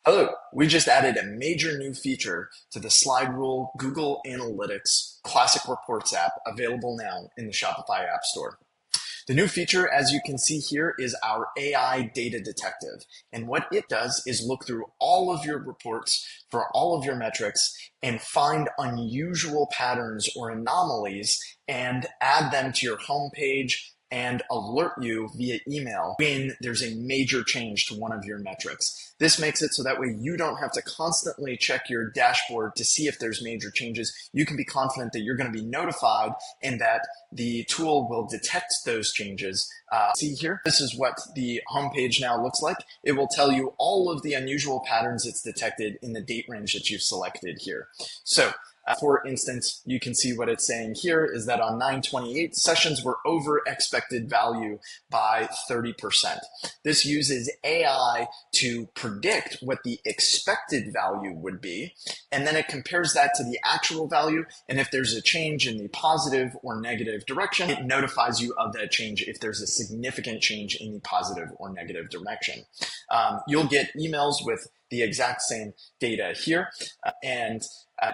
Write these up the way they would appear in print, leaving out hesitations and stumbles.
Hello, we just added a major new feature to the SlideRule Google Analytics Classic Reports app available now in the Shopify App Store. The new feature, as you can see here, is our AI data detective. And what it does is look through all of your reports for all of your metrics and find unusual patterns or anomalies and add them to your homepage and alert you via email when there's a major change to one of your metrics. This makes it so that way you don't have to constantly check your dashboard to see if there's major changes. You can be confident that you're going to be notified and that the tool will detect those changes. See here, this is what the homepage now looks like. It will tell you all of the unusual patterns it's detected in the date range that you've selected here. So for instance, you can see what it's saying here is that on 9/28, sessions were over expected value by 30%. This uses AI to predict what the expected value would be, and then it compares that to the actual value, and if there's a change in the positive or negative direction, it notifies you of that change if there's a significant change in the positive or negative direction. You'll get emails with the exact same data here, and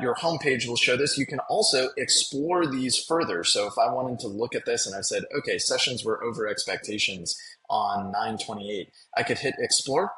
your homepage will show this. You can also explore these further. So if I wanted to look at this and I said, okay, sessions were over expectations on 9/28, I could hit explore,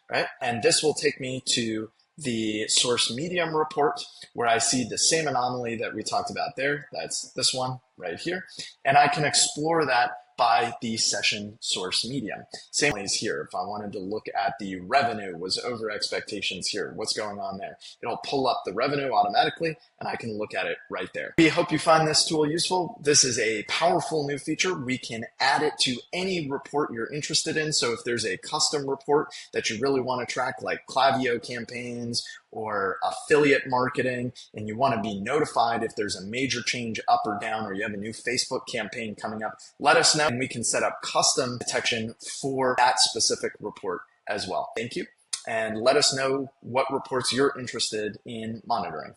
right? And this will take me to the source medium report where I see the same anomaly that we talked about there. That's this one right here. And I can explore that by the session source medium. Same as here. If I wanted to look at the revenue was over expectations here, what's going on there? It'll pull up the revenue automatically and I can look at it right there. We hope you find this tool useful. This is a powerful new feature. We can add it to any report you're interested in. So if there's a custom report that you really want to track, like Klaviyo campaigns or affiliate marketing, and you want to be notified if there's a major change up or down, or you have a new Facebook campaign coming up, let us know and we can set up custom detection for that specific report as well. Thank you. And let us know what reports you're interested in monitoring.